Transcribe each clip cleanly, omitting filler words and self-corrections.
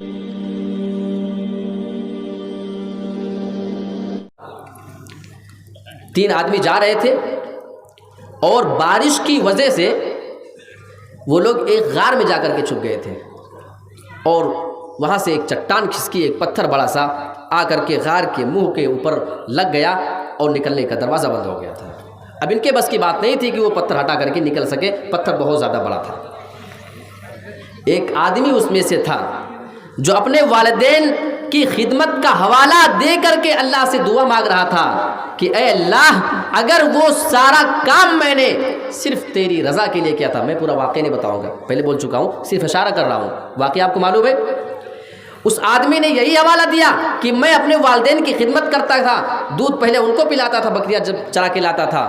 تین آدمی جا رہے تھے اور بارش کی وجہ سے وہ لوگ ایک غار میں جا کر کے چھپ گئے تھے، اور وہاں سے ایک چٹان کھسکی، ایک پتھر بڑا سا آ کر کے غار کے منہ کے اوپر لگ گیا اور نکلنے کا دروازہ بند ہو گیا تھا۔ اب ان کے بس کی بات نہیں تھی کہ وہ پتھر ہٹا کر کے نکل سکے، پتھر بہت زیادہ بڑا تھا۔ ایک آدمی اس میں سے تھا جو اپنے والدین کی خدمت کا حوالہ دے کر کے اللہ سے دعا مانگ رہا تھا کہ اے اللہ، اگر وہ سارا کام میں نے صرف تیری رضا کے لیے کیا تھا، میں پورا واقعہ نہیں بتاؤں گا، پہلے بول چکا ہوں، صرف اشارہ کر رہا ہوں، واقعہ آپ کو معلوم ہے۔ اس آدمی نے یہی حوالہ دیا کہ میں اپنے والدین کی خدمت کرتا تھا، دودھ پہلے ان کو پلاتا تھا، بکریاں جب چرا کے لاتا تھا،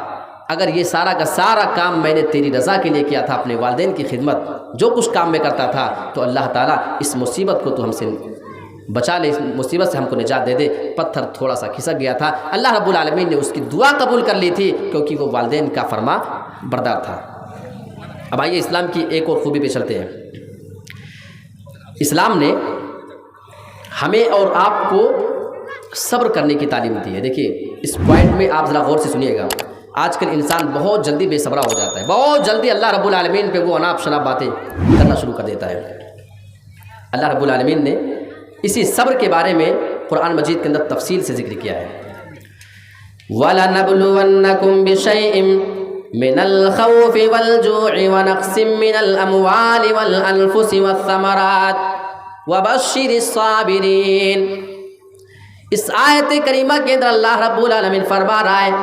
اگر یہ سارا کا سارا کام میں نے تیری رضا کے لیے کیا تھا، اپنے والدین کی خدمت جو کچھ کام میں کرتا تھا، تو اللہ تعالیٰ اس مصیبت کو تو ہم سے بچا لے، اس مصیبت سے ہم کو نجات دے دے۔ پتھر تھوڑا سا کھسک گیا تھا، اللہ رب العالمین نے اس کی دعا قبول کر لی تھی کیونکہ وہ والدین کا فرما بردار تھا۔ اب آئیے اسلام کی ایک اور خوبی پہ چلتے ہیں۔ اسلام نے ہمیں اور آپ کو صبر کرنے کی تعلیم دی ہے۔ دیکھیے اس پوائنٹ میں آپ ذرا غور سے سنیے گا۔ آج کل انسان بہت جلدی بے صبرا ہو جاتا ہے، بہت جلدی اللہ رب العالمین پہ وہ اناپ شناپ باتیں کرنا شروع کر دیتا ہے۔ اللہ رب العالمین نے اسی صبر کے بارے میں قرآن مجید کے اندر تفصیل سے ذکر کیا ہے۔ وَلَنَبْلُوَنَّكُمْ بِشَيْءٍ مِّنَ الْخَوْفِ وَالْجُوعِ وَنَقْصٍ مِّنَ الْأَمْوَالِ وَالْأَنفُسِ وَالثَّمَرَاتِ وَبَشِّرِ الصَّابِرِينَ۔ اس آیت کریمہ کے اندر اللہ رب العالمین فرما رہا ہے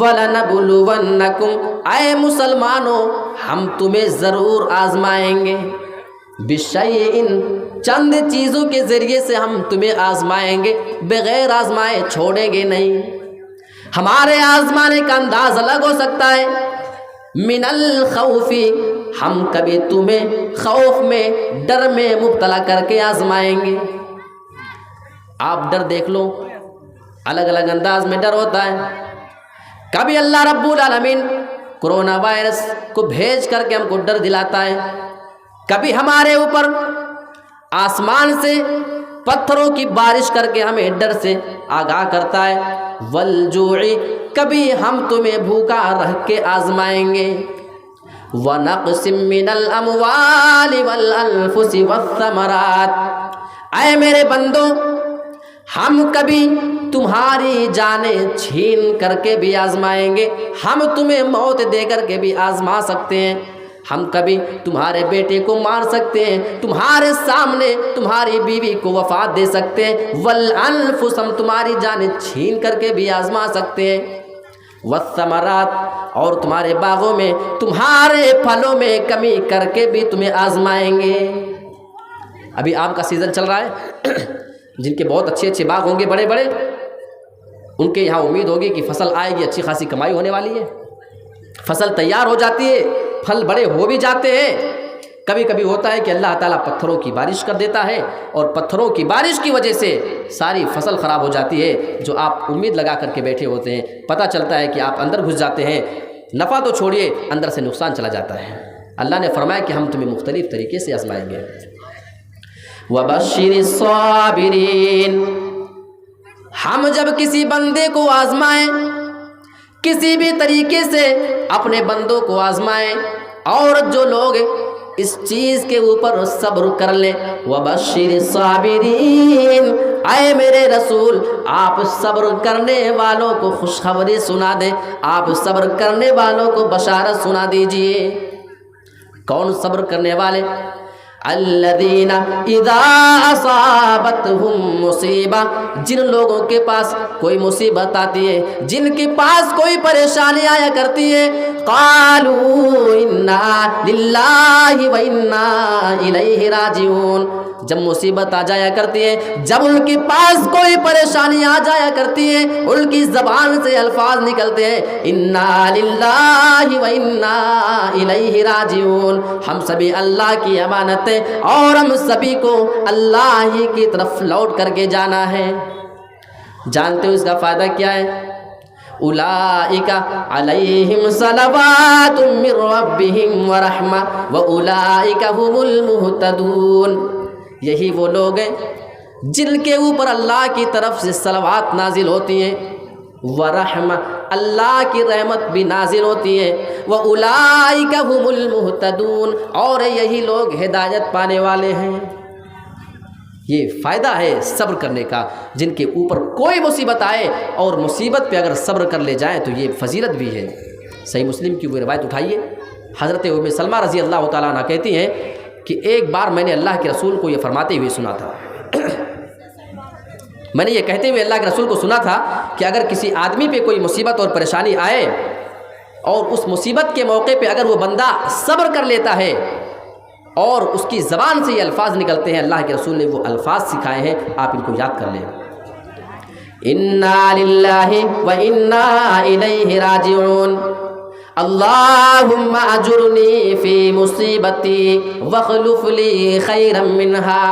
وَلَنَبْلُوَنَّكُمْ، اے مسلمانوں ہم تمہیں ضرور آزمائیں گے، بِشَيْءٍ چند چیزوں کے ذریعے سے ہم تمہیں آزمائیں گے، بغیر آزمائے چھوڑیں گے نہیں۔ ہمارے آزمانے کا انداز الگ ہو سکتا ہے۔ من الخوف، ہم کبھی تمہیں خوف میں، ڈر میں مبتلا کر کے آزمائیں گے۔ آپ ڈر دیکھ لو، الگ الگ انداز میں ڈر ہوتا ہے۔ کبھی اللہ رب العالمین کرونا وائرس کو بھیج کر کے ہم کو ڈر دلاتا ہے، کبھی ہمارے اوپر آسمان سے پتھروں کی بارش کر کے ہمیں ڈر سے آگاہ کرتا ہے۔ والجوع، کبھی ہم تمہیں بھوکا رکھ کے آزمائیں گے۔ ونقص من الاموال والانفس والثمرات، اے میرے بندو ہم کبھی تمہاری جانیں چھین کر کے بھی آزمائیں گے، ہم تمہیں موت دے کر کے بھی آزما سکتے ہیں، ہم کبھی تمہارے بیٹے کو مار سکتے ہیں، تمہارے سامنے تمہاری بیوی کو وفات دے سکتے ہیں، والانفس، ہم تمہاری جانیں چھین کر کے بھی آزما سکتے ہیں، والثمرات، اور تمہارے باغوں میں تمہارے پھلوں میں کمی کر کے بھی تمہیں آزمائیں گے۔ ابھی آم کا سیزن چل رہا ہے، جن کے بہت اچھے اچھے باغ ہوں گے بڑے بڑے، ان کے یہاں امید ہوگی کہ فصل آئے گی، اچھی خاصی کمائی ہونے والی ہے، فصل تیار ہو جاتی ہے، پھل بڑے ہو بھی جاتے ہیں۔ کبھی کبھی ہوتا ہے کہ اللہ تعالیٰ پتھروں کی بارش کر دیتا ہے اور پتھروں کی بارش کی وجہ سے ساری فصل خراب ہو جاتی ہے، جو آپ امید لگا کر کے بیٹھے ہوتے ہیں، پتہ چلتا ہے کہ آپ اندر گھس جاتے ہیں، نفع تو چھوڑیے اندر سے نقصان چلا جاتا ہے۔ اللہ نے فرمایا کہ ہم تمہیں مختلف طریقے سے آزمائیں گے۔ وَبَشِّرِ الصَّابِرِينَ، ہم جب کسی بندے کو آزمائیں، کسی بھی طریقے سے اپنے بندوں کو آزمائیں، اور جو لوگ اس چیز کے اوپر صبر کر لیں، وَبَشِّرِ الصَّابِرِينَ، اے میرے رسول آپ صبر کرنے والوں کو خوشخبری سنا دیں، آپ صبر کرنے والوں کو بشارت سنا دیجئے۔ کون صبر کرنے والے؟ الذین اذا اصابتہم مصیبہ، جن لوگوں کے پاس کوئی مصیبت آتی ہے، جن کے پاس کوئی پریشانی آیا کرتی ہے، قالوا انا للہ و انا الیہ راجعون، جب مصیبت آ جایا کرتی ہے، جب ان کے پاس کوئی پریشانی آ جایا کرتی ہے، ان کی زبان سے الفاظ نکلتے ہیں انا للہ و انا الیہ راجعون، ہم سبھی اللہ کی امانت ہے اور ہم سبھی کو اللہ ہی کی طرف لوٹ کر کے جانا ہے۔ جانتے ہو اس کا فائدہ کیا ہے؟ اولئک علیہم صلوات من ربہم ورحمہ واولئک هم المہتدون، یہی وہ لوگ ہیں جن کے اوپر اللہ کی طرف سے صلوات نازل ہوتی ہیں، ورحمہ، اللہ کی رحمت بھی نازل ہوتی ہے، وَأُولَئِكَ هُمُ الْمُهْتَدُونَ، اور یہی لوگ ہدایت پانے والے ہیں۔ یہ فائدہ ہے صبر کرنے کا، جن کے اوپر کوئی مصیبت آئے اور مصیبت پہ اگر صبر کر لے جائیں تو یہ فضیلت بھی ہے۔ صحیح مسلم کی وہ روایت اٹھائیے، حضرت ام سلمہ رضی اللہ تعالیٰ عنہ کہتی ہیں کہ ایک بار میں نے اللہ کے رسول کو یہ فرماتے ہوئے سنا تھا، میں نے یہ کہتے ہوئے اللہ کے رسول کو سنا تھا کہ اگر کسی آدمی پہ کوئی مصیبت اور پریشانی آئے اور اس مصیبت کے موقع پہ اگر وہ بندہ صبر کر لیتا ہے اور اس کی زبان سے یہ الفاظ نکلتے ہیں، اللہ کے رسول نے وہ الفاظ سکھائے ہیں، آپ ان کو یاد کر لیں، اِنَّا لِلَّهِ وَإِنَّا إِلَيْهِ رَاجِعُونَ اللہم اجرنی فی مصیبتی واخلف لی خیرا منہا۔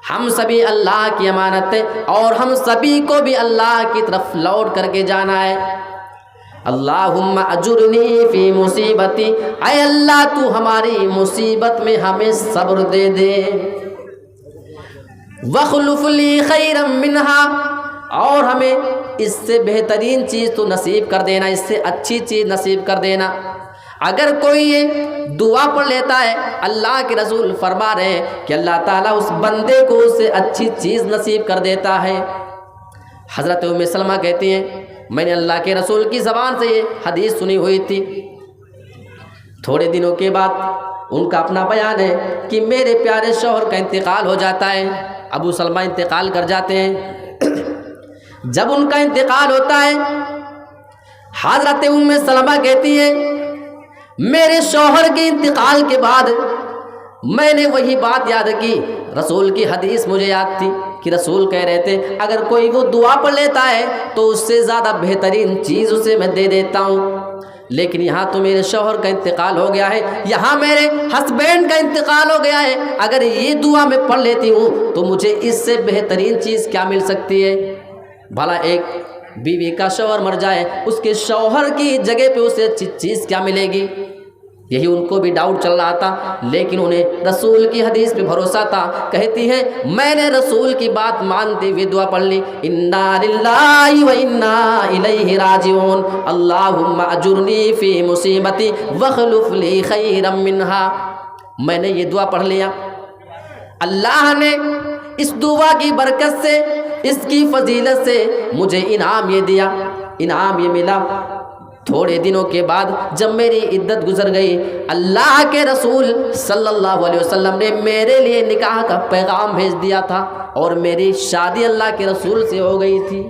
ہم سبھی اللہ کی امانت ہے اور ہم سبھی کو بھی اللہ کی طرف لوٹ کر کے جانا ہے۔ اللہم اجرنی فی مصیبتی، اے اللہ تو ہماری مصیبت میں ہمیں صبر دے دے، واخلف لی خیرا منہا، اور ہمیں اس سے بہترین چیز تو نصیب کر دینا، اس سے اچھی چیز نصیب کر دینا۔ اگر کوئی یہ دعا پڑھ لیتا ہے، اللہ کے رسول فرما رہے ہیں کہ اللہ تعالیٰ اس بندے کو اس سے اچھی چیز نصیب کر دیتا ہے۔ حضرت ام سلمہ کہتی ہیں میں نے اللہ کے رسول کی زبان سے یہ حدیث سنی ہوئی تھی، تھوڑے دنوں کے بعد ان کا اپنا بیان ہے کہ میرے پیارے شوہر کا انتقال ہو جاتا ہے، ابو سلمہ انتقال کر جاتے ہیں۔ جب ان کا انتقال ہوتا ہے، حضرت ام سلمہ کہتی ہے میرے شوہر کے انتقال کے بعد میں نے وہی بات یاد کی، رسول کی حدیث مجھے یاد تھی کہ رسول کہہ رہے تھے اگر کوئی وہ دعا پڑھ لیتا ہے تو اس سے زیادہ بہترین چیز اسے میں دے دیتا ہوں، لیکن یہاں تو میرے شوہر کا انتقال ہو گیا ہے، یہاں میرے ہسبینڈ کا انتقال ہو گیا ہے، اگر یہ دعا میں پڑھ لیتی ہوں تو مجھے اس سے بہترین چیز کیا مل سکتی ہے؟ بھلا ایک بیوی کا شوہر مر جائے، اس کے شوہر کی جگہ پہ اسے اچھی چیز کیا ملے گی؟ یہی ان کو بھی ڈاؤٹ چل رہا تھا، لیکن انہیں رسول کی حدیث پہ بھروسہ تھا۔ کہتی ہے میں نے رسول کی بات مانتے ہوئے دعا پڑھ لی، انا للہ و انا الیہ راجعون اللہم اجرنی فی مصیبتی واخلف لی خیرا منہا۔ میں نے یہ دعا پڑھ لیا، اللہ نے اس دعا کی برکت سے، اس کی فضیلت سے مجھے انعام یہ دیا، انعام یہ ملا۔ تھوڑے دنوں کے بعد جب میری عدت گزر گئی، اللہ کے رسول صلی اللہ علیہ وسلم نے میرے لیے نکاح کا پیغام بھیج دیا تھا اور میری شادی اللہ کے رسول سے ہو گئی تھی۔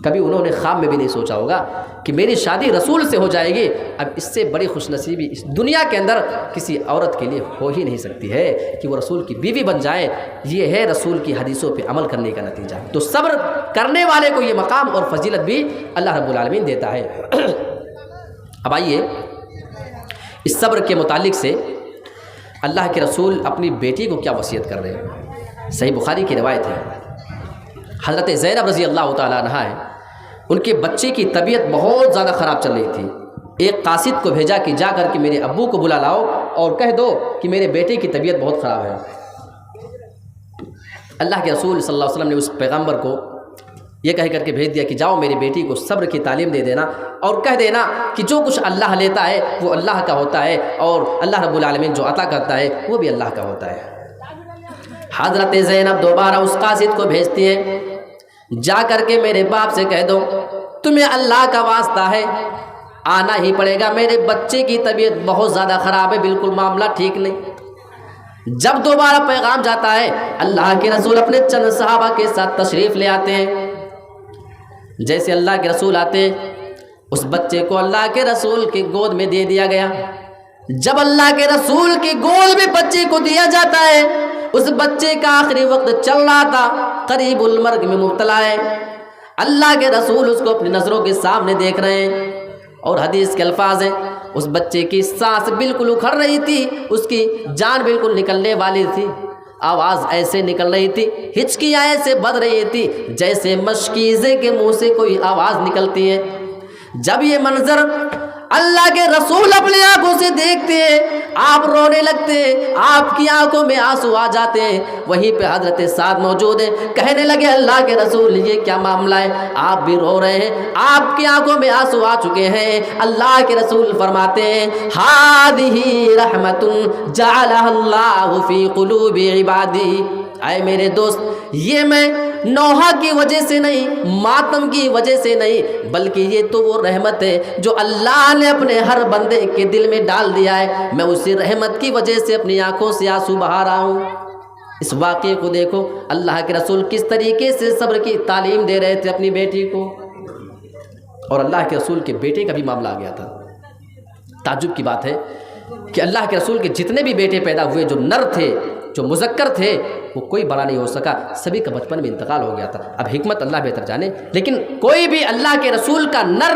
کبھی انہوں نے خواب میں بھی نہیں سوچا ہوگا کہ میری شادی رسول سے ہو جائے گی۔ اب اس سے بڑی خوش نصیبی اس دنیا کے اندر کسی عورت کے لیے ہو ہی نہیں سکتی ہے کہ وہ رسول کی بیوی بن جائے۔ یہ ہے رسول کی حدیثوں پہ عمل کرنے کا نتیجہ۔ تو صبر کرنے والے کو یہ مقام اور فضیلت بھی اللہ رب العالمین دیتا ہے۔ اب آئیے اس صبر کے متعلق سے اللہ کے رسول اپنی بیٹی کو کیا وصیت کر رہے ہیں۔ صحیح بخاری کی روایت ہے، حضرت زینب رضی اللہ تعالیٰ عنہا ہے، ان کے بچے کی طبیعت بہت زیادہ خراب چل رہی تھی۔ ایک قاصد کو بھیجا کہ جا کر کے میرے ابو کو بلا لاؤ اور کہہ دو کہ میرے بیٹے کی طبیعت بہت خراب ہے۔ اللہ کے رسول صلی اللہ علیہ وسلم نے اس پیغمبر کو یہ کہہ کر کے بھیج دیا کہ جاؤ میری بیٹی کو صبر کی تعلیم دے دینا اور کہہ دینا کہ جو کچھ اللہ لیتا ہے وہ اللہ کا ہوتا ہے اور اللہ رب العالمین جو عطا کرتا ہے وہ بھی اللہ کا ہوتا ہے۔ حضرت زینب دوبارہ اس قاصد کو بھیجتی ہے، جا کر کے میرے باپ سے کہہ دو تمہیں اللہ کا واسطہ ہے آنا ہی پڑے گا، میرے بچے کی طبیعت بہت زیادہ خراب ہے، بالکل معاملہ ٹھیک نہیں۔ جب دوبارہ پیغام جاتا ہے، اللہ کے رسول اپنے چند صحابہ کے ساتھ تشریف لے آتے ہیں۔ جیسے اللہ کے رسول آتے، اس بچے کو اللہ کے رسول کی گود میں دے دیا گیا۔ جب اللہ کے رسول کی گود میں بچے کو دیا جاتا ہے، اس بچے کا آخری وقت چل رہا تھا، قریب المرگ میں مبتلا ہے۔ اللہ کے رسول اس کو اپنی نظروں کے سامنے دیکھ رہے ہیں اور حدیث کے الفاظ ہیں اس بچے کی سانس بالکل اکھڑ رہی تھی، اس کی جان بالکل نکلنے والی تھی، آواز ایسے نکل رہی تھی، ہچکیاں ایسے بڑھ رہی تھی جیسے مشکیزے کے منہ سے کوئی آواز نکلتی ہے۔ جب یہ منظر اللہ کے رسول اپنے آنکھوں سے دیکھتے ہیں، آپ رونے لگتے ہیں، آپ کی آنکھوں میں آنسو آ جاتے ہیں۔ وہیں پہ حضرت سعد موجود ہیں، کہنے لگے اللہ کے رسول یہ کیا معاملہ ہے، آپ بھی رو رہے ہیں، آپ کی آنکھوں میں آنسو آ چکے ہیں۔ اللہ کے رسول فرماتے ہیں ہذہ رحمت جعلها اللہ فی قلوب عبادی، اے میرے دوست یہ میں نوحہ کی وجہ سے نہیں، ماتم کی وجہ سے نہیں، بلکہ یہ تو وہ رحمت ہے جو اللہ نے اپنے ہر بندے کے دل میں ڈال دیا ہے، میں اسی رحمت کی وجہ سے اپنی آنکھوں سے آنسو بہا رہا ہوں۔ اس واقعے کو دیکھو، اللہ کے رسول کس طریقے سے صبر کی تعلیم دے رہے تھے اپنی بیٹی کو، اور اللہ کے رسول کے بیٹے کا بھی معاملہ آ گیا تھا۔ تعجب کی بات ہے کہ اللہ کے رسول کے جتنے بھی بیٹے پیدا ہوئے، جو نر تھے، جو مذکر تھے، وہ کوئی بڑا نہیں ہو سکا، سبھی کا بچپن میں انتقال ہو گیا تھا۔ اب حکمت اللہ بہتر جانے، لیکن کوئی بھی اللہ کے رسول کا نر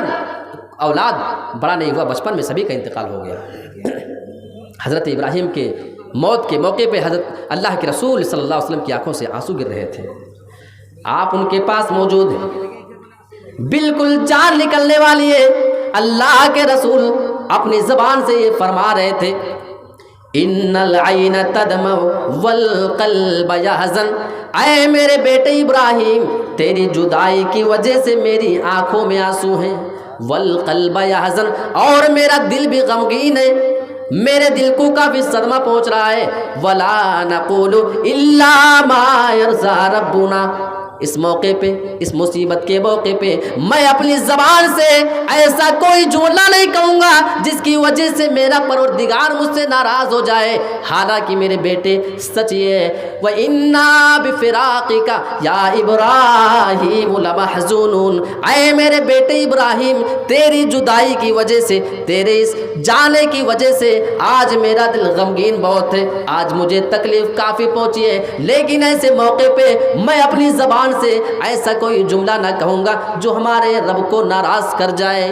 اولاد بڑا نہیں ہوا، بچپن میں سبھی کا انتقال ہو گیا۔ حضرت ابراہیم کے موت کے موقع پہ حضرت اللہ کے رسول صلی اللہ علیہ وسلم کی آنکھوں سے آنسو گر رہے تھے، آپ ان کے پاس موجود ہیں، بالکل جان نکلنے والی ہے، اللہ کے رسول اپنی زبان سے یہ فرما رہے تھے ان العین تدمع والقلب یحزن، اے میرے بیٹے ابراہیم تیری جدائی کی وجہ سے میری آنکھوں میں آنسو ہیں، والقلب یحزن اور میرا دل بھی غمگین ہے، میرے دل کو کافی صدمہ پہنچ رہا ہے، ولا نقول الا ما یرضی ربنا، اس موقع پہ، اس مصیبت کے موقع پہ میں اپنی زبان سے ایسا کوئی جملہ نہیں کہوں گا جس کی وجہ سے میرا پروردگار مجھ سے ناراض ہو جائے، حالانکہ میرے بیٹے سچ یہ ہے وَإِنَّا بِفِرَاقِكَ يَا إِبْرَاهِيمُ لَمَحْزُونُونَ، اے میرے بیٹے ابراہیم تیری جدائی کی وجہ سے، تیرے اس جانے کی وجہ سے آج میرا دل غمگین بہت ہے، آج مجھے تکلیف کافی پہنچی ہے، لیکن ایسے موقع پہ میں اپنی زبان سے ایسا کوئی جملہ نہ کہوں گا جو ہمارے رب کو ناراض کر جائے۔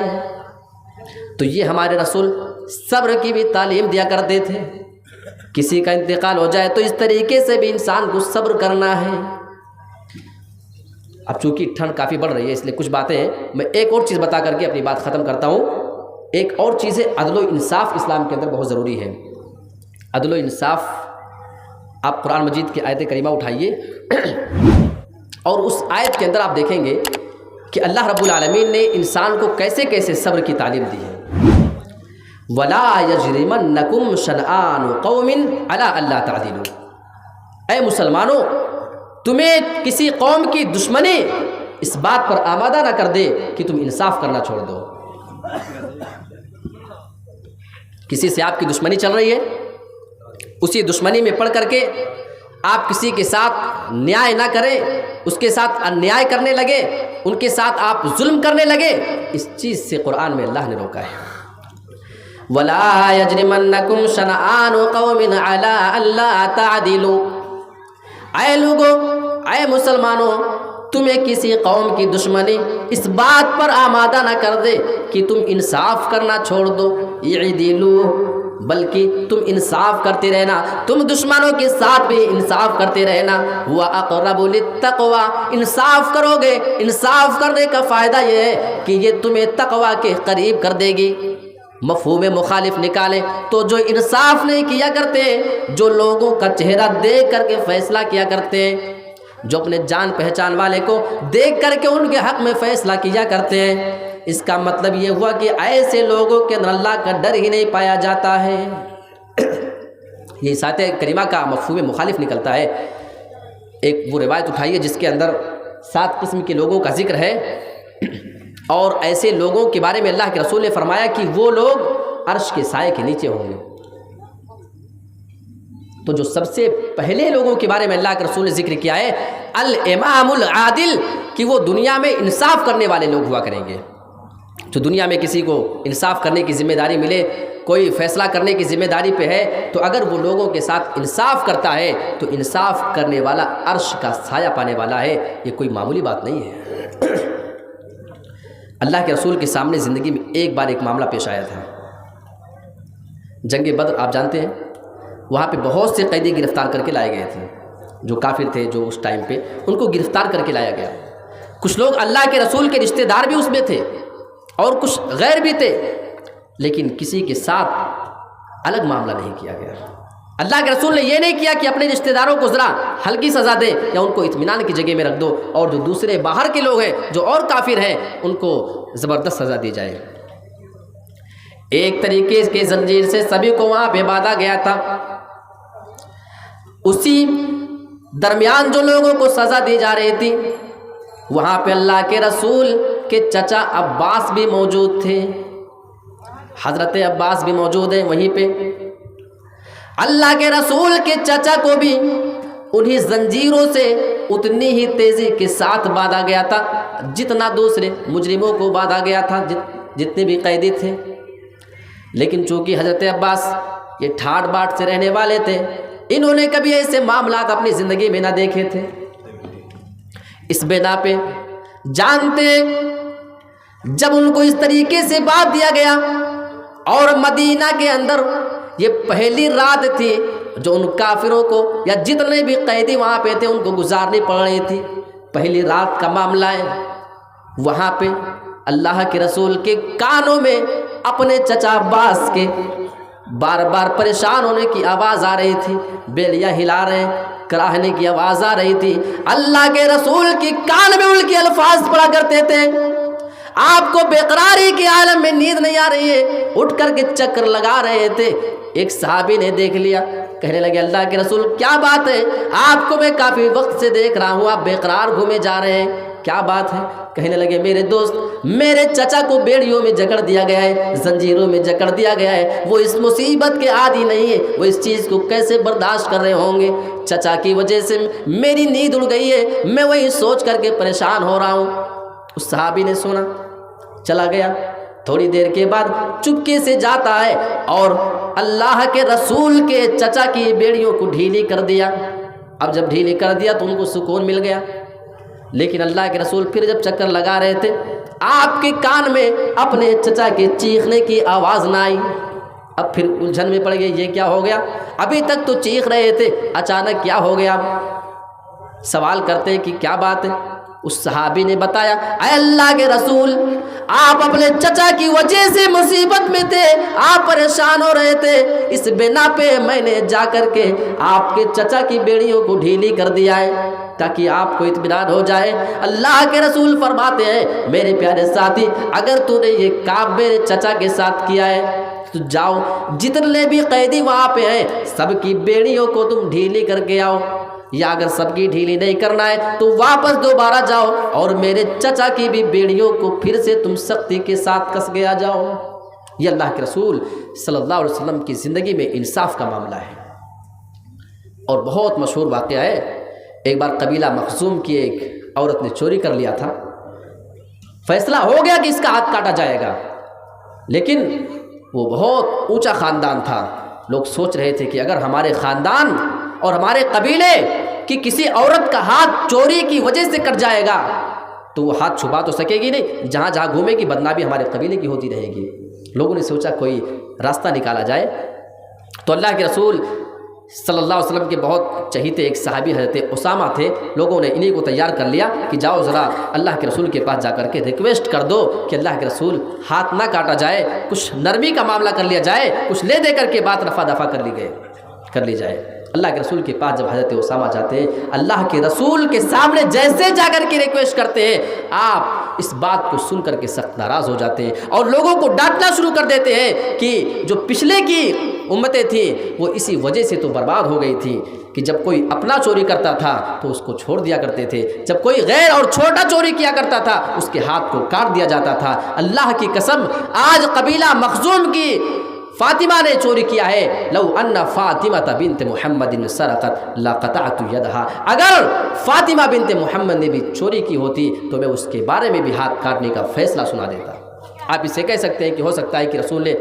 تو یہ ہمارے رسول صبر کی بھی تعلیم دیا کرتے تھے، کسی کا انتقال ہو جائے تو اس طریقے سے بھی انسان کو صبر کرنا ہے۔ اب چونکہ ٹھنڈ کافی بڑھ رہی ہے اس لیے کچھ باتیں ہیں، میں ایک اور چیز بتا کر کے اپنی بات ختم کرتا ہوں۔ ایک اور چیز ہے عدل و انصاف، اسلام کے اندر بہت ضروری ہے عدل و انصاف۔ آپ قرآن مجید کی آیت کریمہ اٹھائیے اور اس آیت کے اندر آپ دیکھیں گے کہ اللہ رب العالمین نے انسان کو کیسے کیسے صبر کی تعلیم دی ہے۔ وَلَا يَجْرِمَنَّكُمْ شَنْآنُ قَوْمٍ عَلَىٰ أَلَّا تَعْدِلُوا، اے مسلمانوں تمہیں کسی قوم کی دشمنی اس بات پر آمادہ نہ کر دے کہ تم انصاف کرنا چھوڑ دو۔ کسی سے آپ کی دشمنی چل رہی ہے، اسی دشمنی میں پڑھ کر کے آپ کسی کے ساتھ نیائے نہ کریں، اس کے ساتھ انیائے کرنے لگے، ان کے ساتھ آپ ظلم کرنے لگے، اس چیز سے قرآن میں اللہ نے روکا ہے۔ وَلَا يَجْرِمَنَّكُمْ شَنَآنُ قَوْمٍ عَلَىٰ أَلَّا تَعْدِلُوا، اے لوگوں، اے مسلمانوں تمہیں کسی قوم کی دشمنی اس بات پر آمادہ نہ کر دے کہ تم انصاف کرنا چھوڑ دو، اعدلوا، بلکہ تم انصاف کرتے رہنا، تم دشمنوں کے ساتھ بھی انصاف کرتے رہنا۔ وَأَقْرَبُ لِلتَّقْوَىٰ، انصاف کرو گے، انصاف کرنے کا فائدہ یہ ہے کہ یہ تمہیں تقویٰ کے قریب کر دے گی۔ مفہوم مخالف نکالیں تو جو انصاف نہیں کیا کرتے، جو لوگوں کا چہرہ دیکھ کر کے فیصلہ کیا کرتے ہیں، جو اپنے جان پہچان والے کو دیکھ کر کے ان کے حق میں فیصلہ کیا کرتے ہیں، اس کا مطلب یہ ہوا کہ ایسے لوگوں کے اندر اللہ کا ڈر ہی نہیں پایا جاتا ہے۔ یہ اس آیت کریمہ کا مفہوم مخالف نکلتا ہے۔ ایک وہ روایت اٹھائیے جس کے اندر 7 قسم کے لوگوں کا ذکر ہے، اور ایسے لوگوں کے بارے میں اللہ کے رسول نے فرمایا کہ وہ لوگ عرش کے سائے کے نیچے ہوں گے۔ تو جو سب سے پہلے لوگوں کے بارے میں اللہ کے رسول نے ذکر کیا ہے الامام العادل، کہ وہ دنیا میں انصاف کرنے والے لوگ ہوا کریں گے۔ جو دنیا میں کسی کو انصاف کرنے کی ذمہ داری ملے، کوئی فیصلہ کرنے کی ذمہ داری پہ ہے، تو اگر وہ لوگوں کے ساتھ انصاف کرتا ہے تو انصاف کرنے والا عرش کا سایہ پانے والا ہے۔ یہ کوئی معمولی بات نہیں ہے۔ اللہ کے رسول کے سامنے زندگی میں ایک بار ایک معاملہ پیش آیا تھا، جنگ بدر آپ جانتے ہیں، وہاں پہ بہت سے قیدی گرفتار کر کے لائے گئے تھے، جو کافر تھے جو اس ٹائم پہ، ان کو گرفتار کر کے لایا گیا۔ کچھ لوگ اللہ کے رسول کے رشتہ دار بھی اس میں تھے اور کچھ غیر بھی تھے، لیکن کسی کے ساتھ الگ معاملہ نہیں کیا گیا۔ اللہ کے رسول نے یہ نہیں کیا کہ اپنے رشتہ داروں کو ذرا ہلکی سزا دے یا ان کو اطمینان کی جگہ میں رکھ دو، اور جو دوسرے باہر کے لوگ ہیں جو اور کافر ہیں ان کو زبردست سزا دی جائے۔ ایک طریقے کی زنجیر سے سبھی کو وہاں پہ باندھا گیا تھا۔ اسی درمیان جو لوگوں کو سزا دی جا رہی تھی وہاں پہ اللہ کے رسول کے چچا عباس بھی موجود تھے۔ حضرت عباس بھی موجود ہیں وہیں پہ۔ اللہ کے رسول کے چچا کو بھی انہی زنجیروں سے اتنی ہی تیزی کے ساتھ باندھا گیا تھا جتنا دوسرے مجرموں کو باندھا گیا تھا، جتنے بھی قیدی تھے۔ لیکن چونکہ حضرت عباس یہ ٹھاٹ باٹ سے رہنے والے تھے، انہوں نے کبھی ایسے معاملات اپنی زندگی میں نہ دیکھے تھے۔ اس بنا پہ جانتے جب ان کو اس طریقے سے باندھ دیا گیا، اور مدینہ کے اندر یہ پہلی رات تھی جو ان کافروں کو یا جتنے بھی قیدی وہاں پہ تھے ان کو گزارنی پڑ رہی تھی، پہلی رات کا معاملہ ہے۔ وہاں پہ اللہ کے رسول کے کانوں میں اپنے چچا عباس کے بار بار پریشان ہونے کی آواز آ رہی تھی، بیڑیاں ہلا رہے ہیں، کراہنے کی آواز آ رہی تھی۔ اللہ کے رسول کے کان میں ان کے الفاظ پڑا کرتے تھے، آپ کو بے قراری کے عالم میں نیند نہیں آ رہی ہے، اٹھ کر کے چکر لگا رہے تھے۔ ایک صحابی نے دیکھ لیا، کہنے لگے اللہ کے رسول کیا بات ہے؟ آپ کو میں کافی وقت سے دیکھ رہا ہوں، آپ بے قرار گھومے جا رہے ہیں، کیا بات ہے؟ کہنے لگے میرے دوست، میرے چچا کو بیڑیوں میں جکڑ دیا گیا ہے، زنجیروں میں جکڑ دیا گیا ہے، وہ اس مصیبت کے عادی نہیں ہے، وہ اس چیز کو کیسے برداشت کر رہے ہوں گے؟ چچا کی وجہ سے میری نیند اڑ گئی ہے، میں وہی سوچ کر کے پریشان ہو رہا ہوں۔ اس صحابی نے سنا، چلا گیا۔ تھوڑی دیر کے بعد چپکے سے جاتا ہے اور اللہ کے رسول کے چچا کی بیڑیوں کو ڈھیلی کر دیا۔ اب جب ڈھیلی کر دیا تو ان کو سکون مل گیا، لیکن اللہ کے رسول پھر جب چکر لگا رہے تھے، آپ کے کان میں اپنے چچا کے چیخنے کی آواز نہ آئی۔ اب پھر الجھن میں پڑ گئے، یہ کیا ہو گیا؟ ابھی تک تو چیخ رہے تھے، اچانک کیا ہو گیا؟ سوال کرتے کہ کیا بات ہے؟ اس صحابی نے بتایا، اے اللہ کے رسول، آپ اپنے چچا کی وجہ سے مصیبت میں تھے، آپ پریشان ہو رہے تھے، اس بنا پہ میں نے جا کر کے آپ کے چچا کی بیڑیوں کو ڈھیلی کر دیا ہے تاکہ آپ کو اطمینان ہو جائے۔ اللہ کے رسول فرماتے ہیں، میرے پیارے ساتھی، اگر تو نے یہ کام میرے چچا کے ساتھ کیا ہے تو جاؤ، جتنے بھی قیدی وہاں پہ ہیں سب کی بیڑیوں کو تم ڈھیلی کر کے آؤ، یا اگر سب کی ڈھیلی نہیں کرنا ہے تو واپس دوبارہ جاؤ اور میرے چچا کی بھی بیڑیوں کو پھر سے تم سختی کے ساتھ کس گیا جاؤ۔ یہ اللہ کے رسول صلی اللہ علیہ وسلم کی زندگی میں انصاف کا معاملہ ہے، اور بہت مشہور واقعہ ہے۔ ایک بار قبیلہ مخزوم کی ایک عورت نے چوری کر لیا تھا، فیصلہ ہو گیا کہ اس کا ہاتھ کاٹا جائے گا، لیکن وہ بہت اونچا خاندان تھا۔ لوگ سوچ رہے تھے کہ اگر ہمارے خاندان اور ہمارے قبیلے کی کسی عورت کا ہاتھ چوری کی وجہ سے کٹ جائے گا تو وہ ہاتھ چھپا تو سکے گی نہیں، جہاں جہاں گھومے گی بدنامی ہمارے قبیلے کی ہوتی رہے گی۔ لوگوں نے سوچا کوئی راستہ نکالا جائے، تو اللہ کے رسول صلی اللہ علیہ وسلم کے بہت چہیتے ایک صحابی حضرت اسامہ تھے، لوگوں نے انہیں کو تیار کر لیا کہ جاؤ ذرا اللہ کے رسول کے پاس جا کر کے ریکویسٹ کر دو کہ اللہ کے رسول ہاتھ نہ کاٹا جائے، کچھ نرمی کا معاملہ کر لیا جائے، کچھ لے دے کر کے بات رفع دفع کر لی جائے۔ اللہ کے رسول کے پاس جب حضرت اسامہ جاتے ہیں، اللہ کے رسول کے سامنے جیسے جا کر کے ریکویسٹ کرتے ہیں، آپ اس بات کو سن کر کے سخت ناراض ہو جاتے ہیں اور لوگوں کو ڈانٹنا شروع کر دیتے ہیں کہ جو پچھلے کی امتیں تھیں وہ اسی وجہ سے تو برباد ہو گئی تھی کہ جب کوئی اپنا چوری کرتا تھا تو اس کو چھوڑ دیا کرتے تھے، جب کوئی غیر اور چھوٹا چوری کیا کرتا تھا اس کے ہاتھ کو کاٹ دیا جاتا تھا۔ اللہ کی قسم، آج قبیلہ مخزوم کی فاطمہ نے چوری کیا ہے، لو ان فاطمہ بنت محمد سرقت لقطعت یدہا، اگر فاطمہ بنت محمد نے بھی چوری کی ہوتی تو میں اس کے بارے میں بھی ہاتھ کاٹنے کا فیصلہ سنا دیتا۔ آپ اسے کہہ سکتے ہیں کہ ہو سکتا ہے کہ رسول نے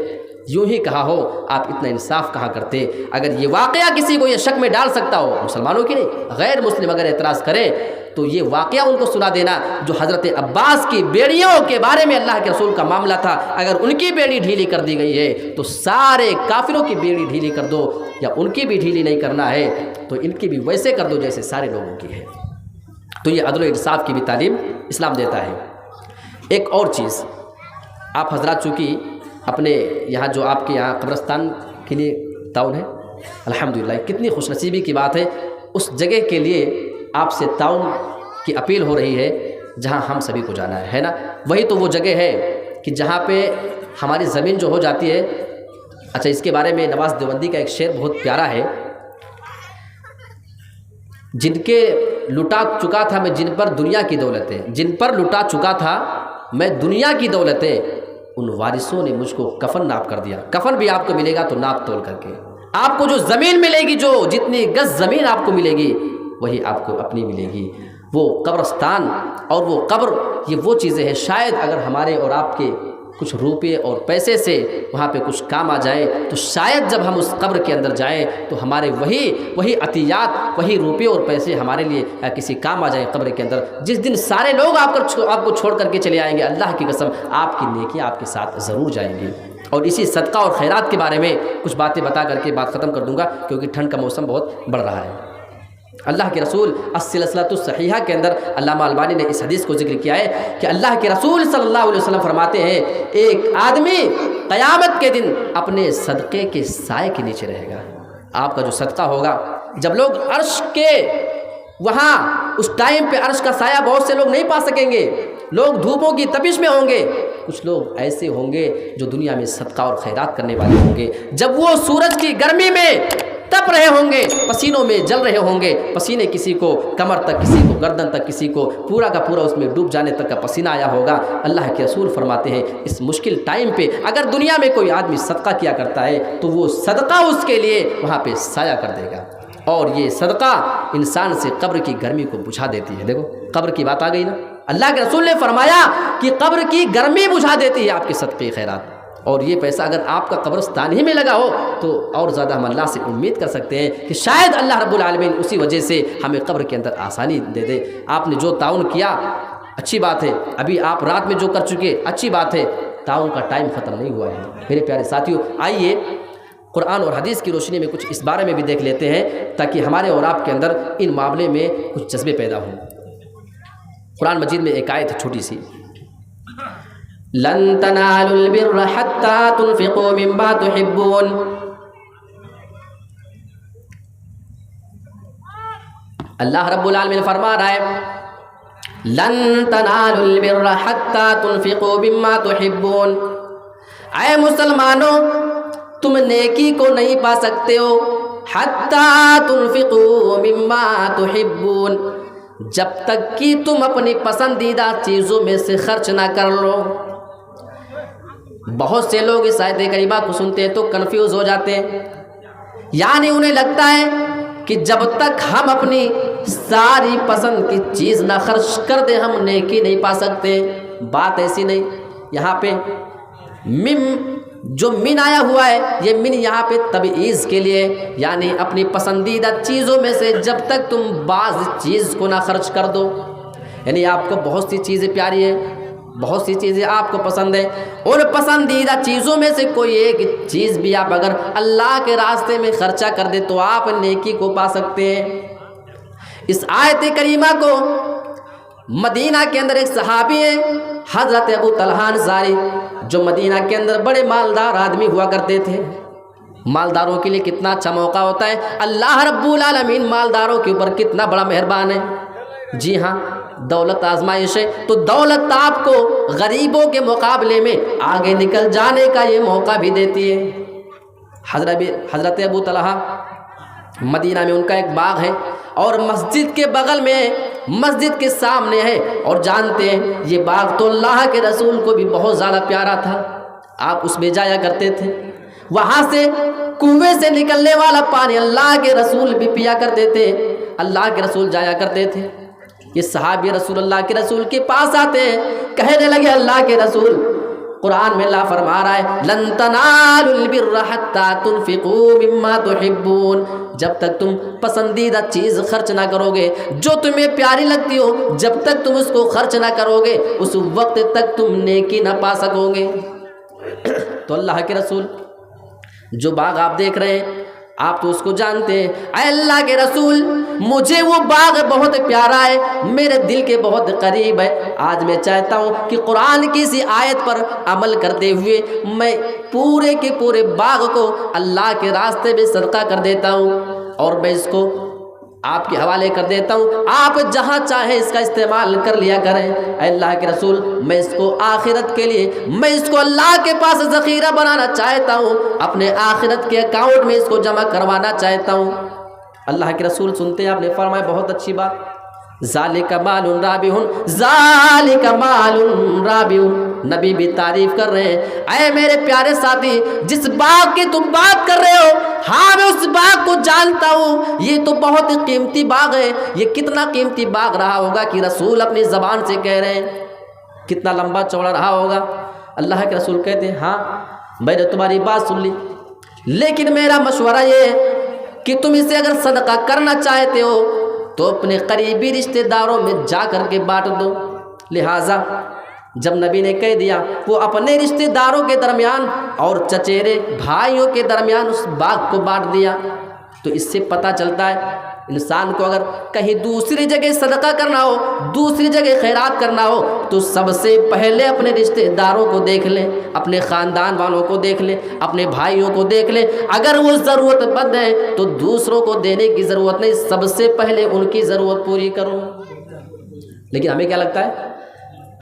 یوں ہی کہا ہو، آپ اتنا انصاف کہا کرتے۔ اگر یہ واقعہ کسی کو یہ شک میں ڈال سکتا ہو، مسلمانوں کی نہیں، غیر مسلم اگر اعتراض کرے تو یہ واقعہ ان کو سنا دینا جو حضرت عباس کی بیڑیوں کے بارے میں اللہ کے رسول کا معاملہ تھا، اگر ان کی بیڑی ڈھیلی کر دی گئی ہے تو سارے کافروں کی بیڑی ڈھیلی کر دو، یا ان کی بھی ڈھیلی نہیں کرنا ہے تو ان کی بھی ویسے کر دو جیسے سارے لوگوں کی ہے۔ تو یہ عدل و انصاف کی بھی تعلیم اسلام دیتا ہے۔ ایک اور چیز، آپ حضرات چونکہ اپنے یہاں جو آپ کے یہاں قبرستان کے لیے تعاون ہے، الحمدللہ کتنی خوش نصیبی کی بات ہے، اس جگہ کے لیے آپ سے تعاون کی اپیل ہو رہی ہے جہاں ہم سبھی کو جانا ہے نا۔ وہی تو وہ جگہ ہے کہ جہاں پہ ہماری زمین جو ہو جاتی ہے۔ اچھا، اس کے بارے میں نواز دیوبندی کا ایک شعر بہت پیارا ہے، جن کے لٹا چکا تھا میں جن پر دنیا کی دولتیں، جن پر لٹا چکا تھا میں دنیا کی دولتیں، ان وارثوں نے مجھ کو کفن ناپ کر دیا۔ کفن بھی آپ کو ملے گا تو ناپ تول کر کے، آپ کو جو زمین ملے گی، جو جتنی گز زمین آپ کو ملے گی وہی آپ کو اپنی ملے گی۔ وہ قبرستان اور وہ قبر، یہ وہ چیزیں ہیں، شاید اگر ہمارے اور آپ کے کچھ روپے اور پیسے سے وہاں پہ کچھ کام آ جائے تو شاید جب ہم اس قبر کے اندر جائیں تو ہمارے وہی عطیات، وہی روپے اور پیسے ہمارے لیے کسی کام آ جائیں قبر کے اندر۔ جس دن سارے لوگ آپ کو چھوڑ کر کے چلے آئیں گے، اللہ کی قسم آپ کی نیکیاں آپ کے ساتھ ضرور جائیں گی۔ اور اسی صدقہ اور خیرات کے بارے میں کچھ باتیں بتا کر کے بات ختم کر دوں گا، کیونکہ ٹھنڈ کا موسم بہت بڑھ رہا ہے۔ اللہ کے رسول السلسلۃ الصحیحہ کے اندر علامہ البانی نے اس حدیث کو ذکر کیا ہے کہ اللہ کے رسول صلی اللہ علیہ وسلم فرماتے ہیں، ایک آدمی قیامت کے دن اپنے صدقے کے سائے کے نیچے رہے گا۔ آپ کا جو صدقہ ہوگا، جب لوگ عرش کے وہاں اس ٹائم پہ عرش کا سایہ بہت سے لوگ نہیں پا سکیں گے، لوگ دھوپوں کی تپش میں ہوں گے، کچھ لوگ ایسے ہوں گے جو دنیا میں صدقہ اور خیرات کرنے والے ہوں گے، جب وہ سورج کی گرمی میں تپ رہے ہوں گے، پسینوں میں جل رہے ہوں گے، پسینے کسی کو کمر تک، کسی کو گردن تک، کسی کو پورا کا پورا اس میں ڈوب جانے تک کا پسینہ آیا ہوگا۔ اللہ کے رسول فرماتے ہیں اس مشکل ٹائم پہ اگر دنیا میں کوئی آدمی صدقہ کیا کرتا ہے تو وہ صدقہ اس کے لیے وہاں پہ سایہ کر دے گا، اور یہ صدقہ انسان سے قبر کی گرمی کو بجھا دیتی ہے۔ دیکھو قبر کی بات آ گئی نا، اللہ کے رسول نے فرمایا کہ قبر کی گرمی بجھا دیتی ہے آپ کے صدقے خیرات، اور یہ پیسہ اگر آپ کا قبرستان ہی میں لگا ہو تو اور زیادہ ہم اللہ سے امید کر سکتے ہیں کہ شاید اللہ رب العالمین اسی وجہ سے ہمیں قبر کے اندر آسانی دے دے۔ آپ نے جو تعاون کیا اچھی بات ہے، ابھی آپ رات میں جو کر چکے اچھی بات ہے، تعاون کا ٹائم ختم نہیں ہوا ہے۔ میرے پیارے ساتھیوں، آئیے قرآن اور حدیث کی روشنی میں کچھ اس بارے میں بھی دیکھ لیتے ہیں تاکہ ہمارے اور آپ کے اندر ان معاملے میں کچھ جذبے پیدا ہوں۔ قرآن مجید میں ایک آیت ہے چھوٹی سی، لن تنالوا البر حتى تنفقوا مما تحبون۔ اللہ رب العالمین فرما رہا ہے لن تنالوا البر حتى تنفقوا مما تحبون۔ اے مسلمانوں، تم نیکی کو نہیں پا سکتے ہو حتى تنفقوا مما تحبون، جب تک کہ تم اپنی پسندیدہ چیزوں میں سے خرچ نہ کر لو۔ بہت سے لوگ اس آیت کریمہ کو سنتے ہیں تو کنفیوز ہو جاتے ہیں، یعنی انہیں لگتا ہے کہ جب تک ہم اپنی ساری پسند کی چیز نہ خرچ کر دیں ہم نیکی نہیں پا سکتے۔ بات ایسی نہیں، یہاں پہ جو من آیا ہوا ہے یہ من یہاں پہ تبعیض کے لیے، یعنی اپنی پسندیدہ چیزوں میں سے جب تک تم بعض چیز کو نہ خرچ کر دو، یعنی آپ کو بہت سی چیزیں پیاری ہیں، بہت سی چیزیں آپ کو پسند ہیں، ان پسندیدہ چیزوں میں سے کوئی ایک چیز بھی آپ اگر اللہ کے راستے میں خرچہ کر دیں تو آپ نیکی کو پا سکتے ہیں۔ اس آیت کریمہ کو مدینہ کے اندر ایک صحابی ہیں حضرت ابو طلحہ انصاری، جو مدینہ کے اندر بڑے مالدار آدمی ہوا کرتے تھے۔ مالداروں کے لیے کتنا اچھا موقع ہوتا ہے، اللہ رب العالمین مالداروں کے اوپر کتنا بڑا مہربان ہے۔ جی ہاں، دولت آزمائش ہے تو دولت آپ کو غریبوں کے مقابلے میں آگے نکل جانے کا یہ موقع بھی دیتی ہے۔ حضرت ابو طلحہ مدینہ میں ان کا ایک باغ ہے اور مسجد کے بغل میں، مسجد کے سامنے ہے، اور جانتے ہیں یہ باغ تو اللہ کے رسول کو بھی بہت زیادہ پیارا تھا، آپ اس میں جایا کرتے تھے، وہاں سے کنویں سے نکلنے والا پانی اللہ کے رسول بھی پیا کرتے تھے، اللہ کے رسول جایا کرتے تھے۔ یہ صحابی رسول اللہ کے رسول کے پاس آتے ہیں، کہنے لگے اللہ کے رسول، قرآن میں اللہ فرما رہا ہے لن تنالوا البر حتى تنفقوا مما تحبون، جب تک تم پسندیدہ چیز خرچ نہ کرو گے، جو تمہیں پیاری لگتی ہو، جب تک تم اس کو خرچ نہ کرو گے اس وقت تک تم نیکی نہ پا سکو گے۔ تو اللہ کے رسول جو باغ آپ دیکھ رہے ہیں آپ تو اس کو جانتے ہیں۔ اے اللہ کے رسول، مجھے وہ باغ بہت پیارا ہے، میرے دل کے بہت قریب ہے، آج میں چاہتا ہوں کہ قرآن کی اسی آیت پر عمل کرتے ہوئے میں پورے کے پورے باغ کو اللہ کے راستے میں صدقہ کر دیتا ہوں، اور میں اس کو آپ کے حوالے کر دیتا ہوں، آپ جہاں چاہیں اس کا استعمال کر لیا کریں۔ اے اللہ کے رسول، میں اس کو آخرت کے لیے، میں اس کو اللہ کے پاس ذخیرہ بنانا چاہتا ہوں، اپنے آخرت کے اکاؤنٹ میں اس کو جمع کروانا چاہتا ہوں۔ اللہ کے رسول سنتے ہیں، آپ نے فرمایا بہت اچھی بات، ذالک مال رابح، ذالک مال رابح۔ نبی بھی تعریف کر رہے ہیں، اے میرے پیارے ساتھی، جس باغ کی تم بات کر رہے ہو، ہاں میں اس باغ کو جانتا ہوں، یہ تو بہت قیمتی باغ ہے۔ یہ کتنا قیمتی باغ رہا ہوگا کہ رسول اپنی زبان سے کہہ رہے ہیں، کتنا لمبا چوڑا رہا ہوگا۔ اللہ کے رسول کہتے ہیں، ہاں میں نے تمہاری بات سن لی، لیکن میرا مشورہ یہ ہے کہ تم اسے اگر صدقہ کرنا چاہتے ہو تو اپنے قریبی رشتہ داروں میں جا کر کے بانٹ دو۔ لہٰذا جب نبی نے کہہ دیا، وہ اپنے رشتہ داروں کے درمیان اور چچیرے بھائیوں کے درمیان اس باغ کو بانٹ دیا۔ تو اس سے پتہ چلتا ہے انسان کو اگر کہیں دوسری جگہ صدقہ کرنا ہو، دوسری جگہ خیرات کرنا ہو، تو سب سے پہلے اپنے رشتہ داروں کو دیکھ لیں، اپنے خاندان والوں کو دیکھ لیں، اپنے بھائیوں کو دیکھ لیں۔ اگر وہ ضرورت مند ہیں تو دوسروں کو دینے کی ضرورت نہیں، سب سے پہلے ان کی ضرورت پوری کرو۔ لیکن ہمیں کیا لگتا ہے،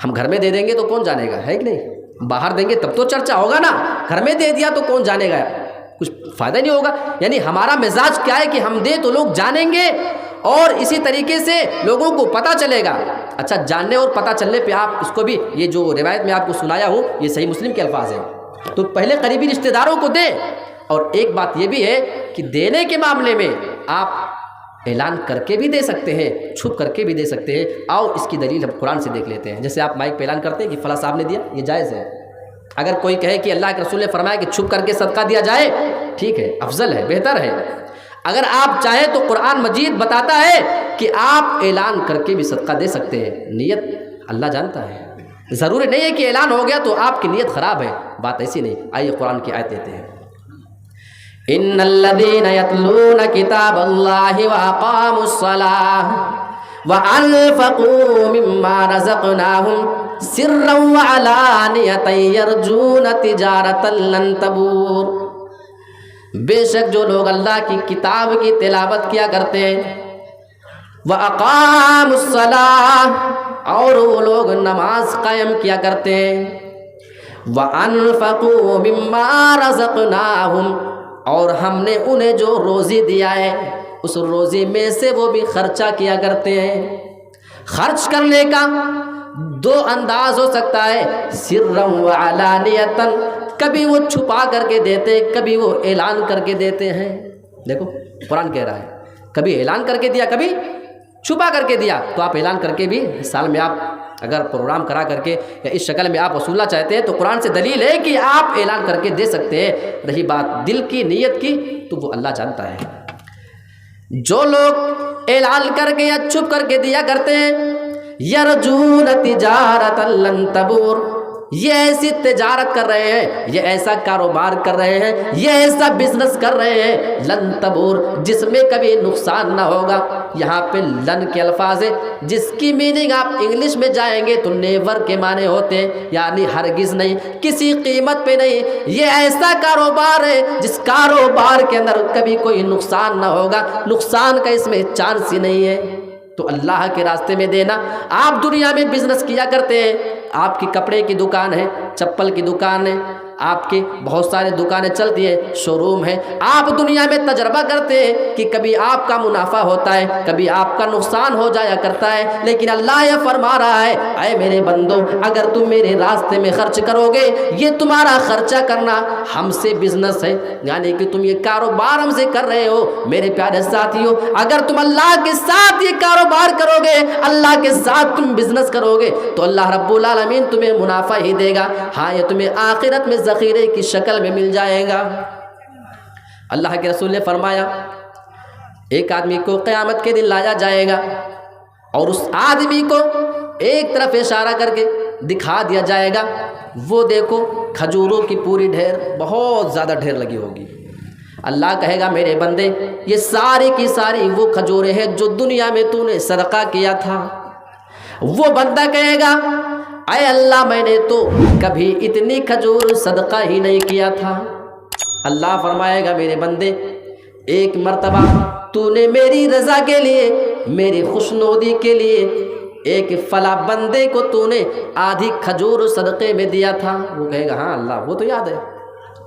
ہم گھر میں دے دیں گے تو کون جانے گا، ہے کہ نہیں؟ باہر دیں گے تب تو چرچا ہوگا نا، گھر میں دے دیا تو کون جانے گا، کچھ فائدہ نہیں ہوگا۔ یعنی ہمارا مزاج کیا ہے کہ ہم دیں تو لوگ جانیں گے، اور اسی طریقے سے لوگوں کو پتہ چلے گا۔ اچھا، جاننے اور پتہ چلنے پہ آپ اس کو بھی، یہ جو روایت میں آپ کو سنایا ہوں یہ صحیح مسلم کے الفاظ ہیں، تو پہلے قریبی رشتہ داروں کو دیں۔ اور ایک بات یہ بھی ہے کہ دینے کے معاملے میں آپ اعلان کر کے بھی دے سکتے ہیں، چھپ کر کے بھی دے سکتے ہیں۔ آؤ اس کی دلیل ہم قرآن سے دیکھ لیتے ہیں۔ جیسے آپ مائک پہ اعلان کرتے ہیں کہ فلاں صاحب نے دیا، یہ جائز ہے۔ اگر کوئی کہے کہ اللہ کے رسول نے فرمایا کہ چھپ کر کے صدقہ دیا جائے، ٹھیک ہے، افضل ہے، بہتر ہے۔ اگر آپ چاہیں تو قرآن مجید بتاتا ہے کہ آپ اعلان کر کے بھی صدقہ دے سکتے ہیں، نیت اللہ جانتا ہے۔ ضروری نہیں ہے کہ اعلان ہو گیا تو آپ کی نیت خراب ہے، بات ایسی نہیں۔ آئیے قرآن کی آیت دیتے ہیں۔ ان الذين يتلون كتاب الله واقاموا الصلاه وانفقوا مما رزقناهم سرا وعلانية يرجون تجارة لن تبور۔ بے شک جو لوگ اللہ کی کتاب کی تلاوت کیا کرتے ہیں، وَأَقَامُوا الصَّلَاةَ، اور وہ لوگ نماز قائم کیا کرتے ہیں، وَأَنفَقُوا مِمَّا رَزَقْنَاهُمْ، اور ہم نے انہیں جو روزی دیا ہے اس روزی میں سے وہ بھی خرچہ کیا کرتے ہیں۔ خرچ کرنے کا دو انداز ہو سکتا ہے، سرًا وعلانیۃً، کبھی وہ چھپا کر کے دیتے، کبھی وہ اعلان کر کے دیتے ہیں۔ دیکھو قرآن کہہ رہا ہے کبھی اعلان کر کے دیا، کبھی چھپا کر کے دیا۔ تو آپ اعلان کر کے بھی، سال میں آپ اگر پروگرام کرا کر کے یا اس شکل میں آپ وصولنا چاہتے ہیں تو قرآن سے دلیل ہے کہ آپ اعلان کر کے دے سکتے ہیں۔ رہی بات دل کی نیت کی تو وہ اللہ جانتا ہے۔ جو لوگ اعلان کر کے یا چھپ کر کے دیا کرتے ہیں، یرجون تجارۃ لن تبور، یہ ایسی تجارت کر رہے ہیں، یہ ایسا کاروبار کر رہے ہیں، یہ ایسا بزنس کر رہے ہیں، لن تبور، جس میں کبھی نقصان نہ ہوگا۔ یہاں پہ لن کے الفاظ ہے جس کی میننگ آپ انگلش میں جائیں گے تو نیور کے معنی ہوتے ہیں، یعنی ہرگز نہیں، کسی قیمت پہ نہیں۔ یہ ایسا کاروبار ہے جس کاروبار کے اندر کبھی کوئی نقصان نہ ہوگا، نقصان کا اس میں چانس ہی نہیں ہے۔ تو اللہ کے راستے میں دینا۔ آپ دنیا میں بزنس کیا کرتے ہیں، آپ کی کپڑے کی دکان ہے، چپل کی دکان ہے، آپ کی بہت سارے دکانیں چلتی ہیں، شو روم ہے، آپ دنیا میں تجربہ کرتے ہیں کہ کبھی آپ کا منافع ہوتا ہے، کبھی آپ کا نقصان ہو جایا کرتا ہے، لیکن اللہ یہ فرما رہا ہے، اے میرے بندو، اگر تم میرے راستے میں خرچ کرو گے، یہ تمہارا خرچہ کرنا ہم سے بزنس ہے، یعنی کہ تم یہ کاروبار ہم سے کر رہے ہو۔ میرے پیارے ساتھیوں، اگر تم اللہ کے ساتھ یہ کاروبار کرو گے، اللہ کے ساتھ تم بزنس کرو گے تو اللہ رب العالمین تمہیں منافع ہی دے گا۔ ہاں، یہ تمہیں آخرت میں ذخیرے کی شکل میں مل جائے گا۔ اللہ کے رسول نے فرمایا، ایک آدمی کو قیامت کے دن لایا جائے گا اور اس آدمی کو ایک طرف اشارہ کر کے دکھا دیا جائے گا، وہ دیکھو کھجوروں کی پوری ڈھیر، بہت زیادہ ڈھیر لگی ہوگی، اللہ کہے گا میرے بندے یہ ساری کی ساری وہ کھجوریں ہیں جو دنیا میں تو نے صدقہ کیا تھا۔ وہ بندہ کہے گا اے اللہ میں نے تو کبھی اتنی کھجور صدقہ ہی نہیں کیا تھا۔ اللہ فرمائے گا میرے بندے ایک مرتبہ تو نے میری رضا کے لیے، میری خوشنودی کے لیے ایک فلاں بندے کو تو نے آدھی کھجور صدقے میں دیا تھا۔ وہ کہے گا ہاں اللہ وہ تو یاد ہے،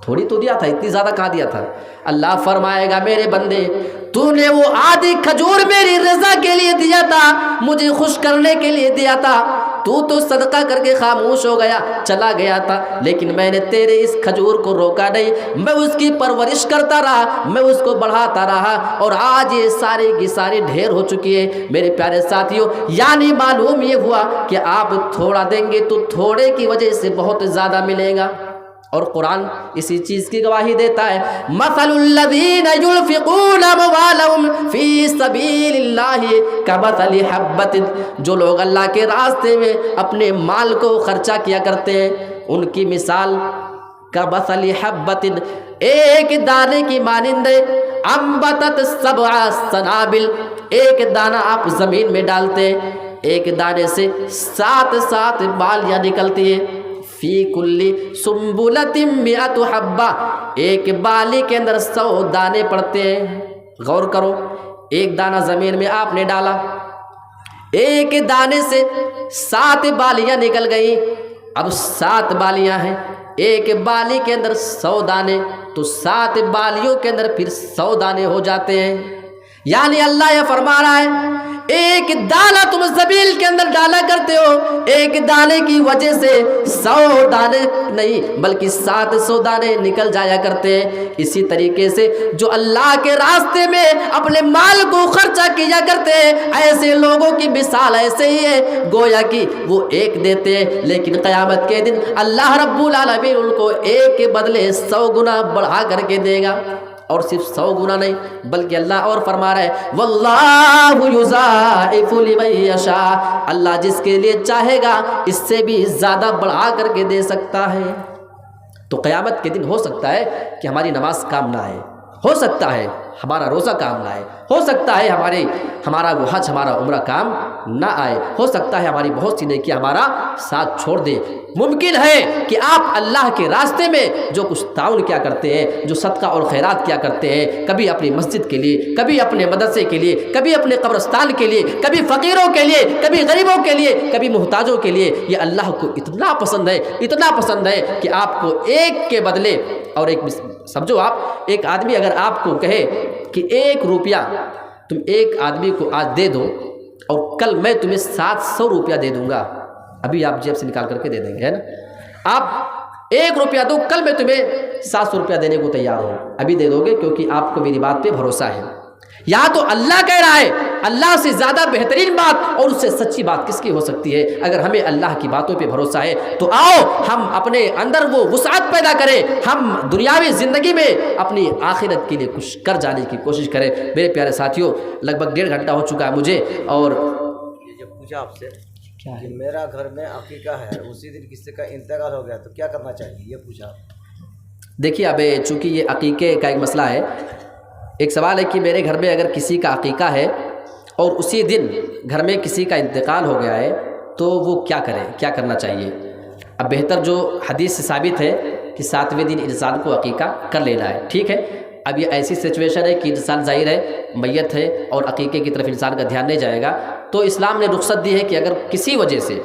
تھوڑی تو دیا تھا، اتنی زیادہ کہاں دیا تھا۔ اللہ فرمائے گا میرے بندے تو نے وہ آدھی کھجور میری رضا کے لیے دیا تھا، مجھے خوش کرنے کے لیے دیا تھا، تو صدقہ کر کے خاموش ہو گیا، چلا گیا تھا، لیکن میں نے تیرے اس کھجور کو روکا نہیں، میں اس کی پرورش کرتا رہا، میں اس کو بڑھاتا رہا، اور آج یہ سارے کی ساری ڈھیر ہو چکی ہے۔ میرے پیارے ساتھیوں، یعنی معلوم یہ ہوا کہ آپ تھوڑا دیں گے تو تھوڑے کی وجہ سے بہت زیادہ ملے گا، اور قرآن اسی چیز کی گواہی دیتا ہے مثل الذین ينفقون اموالهم فی سبیل اللہ کمثل حبۃ، جو لوگ اللہ کے راستے میں اپنے مال کو خرچہ کیا کرتے ہیں ان کی مثال کمثل حبۃ، ایک دانے کی مانند ہے، انبتت سبع سنابل، ایک دانہ آپ زمین میں ڈالتے ہیں، ایک دانے سے 7 بالیاں نکلتی ہیں، فی کلی سنبلۃ مئۃ حبہ، ایک بالی کے اندر 100 دانے پڑتے ہیں۔ غور کرو، ایک دانہ زمین میں آپ نے ڈالا، ایک دانے سے 7 بالیاں نکل گئیں، اب 7 بالیاں ہیں، ایک بالی کے اندر 100 دانے، تو 7 بالیوں کے اندر پھر 100 دانے ہو جاتے ہیں۔ یعنی اللہ یہ فرما رہا ہے ایک دانہ تم زمین کے اندر ڈالا کرتے ہو، ایک دانے کی وجہ سے 100 دانے نہیں بلکہ 700 دانے نکل جایا کرتے ہیں۔ اسی طریقے سے جو اللہ کے راستے میں اپنے مال کو خرچہ کیا کرتے ہیں، ایسے لوگوں کی مثال ایسے ہی ہے، گویا کہ وہ ایک دیتے ہیں لیکن قیامت کے دن اللہ رب العالمین ان کو ایک کے بدلے 100 گنا بڑھا کر کے دے گا، اور صرف 100 گنا نہیں بلکہ اللہ اور فرما رہا ہے واللہ یضاعف لمن یشاء، اللہ جس کے لیے چاہے گا اس سے بھی زیادہ بڑھا کر کے دے سکتا ہے۔ تو قیامت کے دن ہو سکتا ہے کہ ہماری نماز کام نہ آئے، ہو سکتا ہے ہمارا روزہ کام نہ آئے، ہو سکتا ہے ہمارا وہ حج ہمارا عمرہ کام نہ آئے، ہو سکتا ہے ہماری بہت سی نیکیاں ہمارا ساتھ چھوڑ دے۔ ممکن ہے کہ آپ اللہ کے راستے میں جو کچھ تعاون کیا کرتے ہیں، جو صدقہ اور خیرات کیا کرتے ہیں، کبھی اپنی مسجد کے لیے، کبھی اپنے مدرسے کے لیے، کبھی اپنے قبرستان کے لیے، کبھی فقیروں کے لیے، کبھی غریبوں کے لیے، کبھی محتاجوں کے لیے، یہ اللہ کو اتنا پسند ہے، اتنا پسند ہے کہ آپ کو ایک کے بدلے، اور ایک سمجھو آپ ایک آدمی اگر آپ کو کہے کہ 1 روپیہ تم ایک آدمی کو آج دے دو اور کل میں تمہیں 700 روپیہ دے دوں گا، ابھی آپ جیب سے نکال کر کے دے دیں گے، ہے نا؟ آپ 1 روپیہ دو، کل میں تمہیں 700 روپیہ دینے کو تیار ہوں، ابھی دے دو گے کیونکہ آپ کو میری بات پہ بھروسہ ہے۔ یا تو اللہ کہہ رہا ہے، اللہ سے زیادہ بہترین بات اور اس سے سچی بات کس کی ہو سکتی ہے؟ اگر ہمیں اللہ کی باتوں پہ بھروسہ ہے تو آؤ ہم اپنے اندر وہ وسعت پیدا کریں، ہم دنیاوی زندگی میں اپنی آخرت کے لیے کچھ کر جانے کی کوشش کریں۔ میرے پیارے ساتھیوں، لگ بھگ 1.5 گھنٹہ ہو چکا ہے مجھے، اور یہ جب پوچھا آپ سے کیا ہے؟ کہ میرا گھر میں عقیقہ ہے، اسی دن کسی کا انتقال ہو گیا تو کیا کرنا چاہیے، یہ پوچھا۔ دیکھیے اب چونکہ یہ عقیقے کا ایک مسئلہ ہے، ایک سوال ہے کہ میرے گھر میں اگر کسی کا عقیقہ ہے اور اسی دن گھر میں کسی کا انتقال ہو گیا ہے تو وہ کیا کرے، کیا کرنا چاہیے؟ اب بہتر جو حدیث سے ثابت ہے کہ 7ویں دن انسان کو عقیقہ کر لینا ہے، ٹھیک ہے۔ اب یہ ایسی سچویشن ہے کہ انسان ظاہر ہے میت ہے اور عقیقے کی طرف انسان کا دھیان نہیں جائے گا، تو اسلام نے رخصت دی ہے کہ اگر کسی وجہ سے،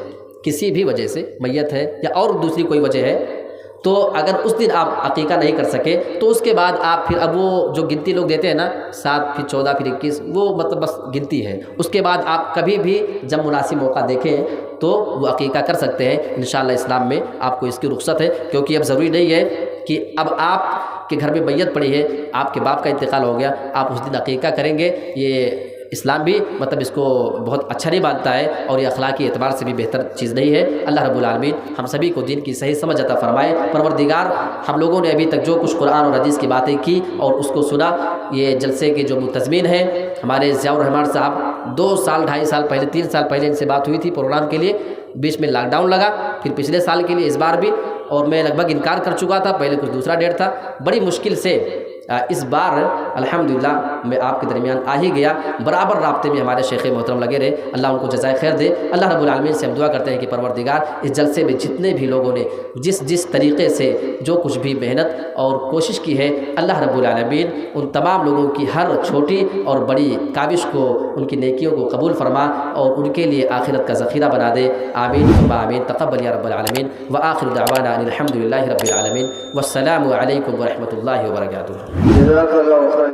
کسی بھی وجہ سے میت ہے یا اور دوسری کوئی وجہ ہے، تو اگر اس دن آپ عقیقہ نہیں کر سکے تو اس کے بعد آپ پھر، اب وہ جو گنتی لوگ دیتے ہیں نا 7 پھر 14 پھر 21، وہ مطلب بس گنتی ہے، اس کے بعد آپ کبھی بھی جب مناسب موقع دیکھیں تو وہ عقیقہ کر سکتے ہیں۔ انشاءاللہ اسلام میں آپ کو اس کی رخصت ہے، کیونکہ اب ضروری نہیں ہے کہ اب آپ کے گھر میں میت پڑی ہے، آپ کے باپ کا انتقال ہو گیا، آپ اس دن عقیقہ کریں گے، یہ اسلام بھی مطلب اس کو بہت اچھا نہیں مانتا ہے، اور یہ اخلاقی اعتبار سے بھی بہتر چیز نہیں ہے۔ اللہ رب العالمین ہم سبھی کو دین کی صحیح سمجھ عطا فرمائے۔ پروردگار، ہم لوگوں نے ابھی تک جو کچھ قرآن اور حدیث کی باتیں کی اور اس کو سنا، یہ جلسے کے جو منتظمین ہیں ہمارے ضیاء الرحمان صاحب، 2 سال 2.5 سال پہلے 3 سال پہلے ان سے بات ہوئی تھی پروگرام کے لیے، بیچ میں لاک ڈاؤن لگا، پھر پچھلے سال کے لیے اس بار بھی، اور میں لگ بھگ انکار کر چکا تھا، پہلے کچھ دوسرا ڈیٹ تھا، بڑی مشکل سے اس بار الحمدللہ میں آپ کے درمیان آ ہی گیا، برابر رابطے میں ہمارے شیخ محترم لگے رہے، اللہ ان کو جزائے خیر دے۔ اللہ رب العالمین سے ہم دعا کرتے ہیں کہ پروردگار اس جلسے میں جتنے بھی لوگوں نے جس طریقے سے جو کچھ بھی محنت اور کوشش کی ہے، اللہ رب العالمین ان تمام لوگوں کی ہر چھوٹی اور بڑی کاوش کو، ان کی نیکیوں کو قبول فرما اور ان کے لیے آخرت کا ذخیرہ بنا دے۔ آمین ثم آمین، تقبل یا رب العالمین، وآخر دعوانا ان الحمد للہ رب العالمین، والسلام علیکم ورحمۃ اللہ وبرکاتہ۔ جزاک اللہ خیر۔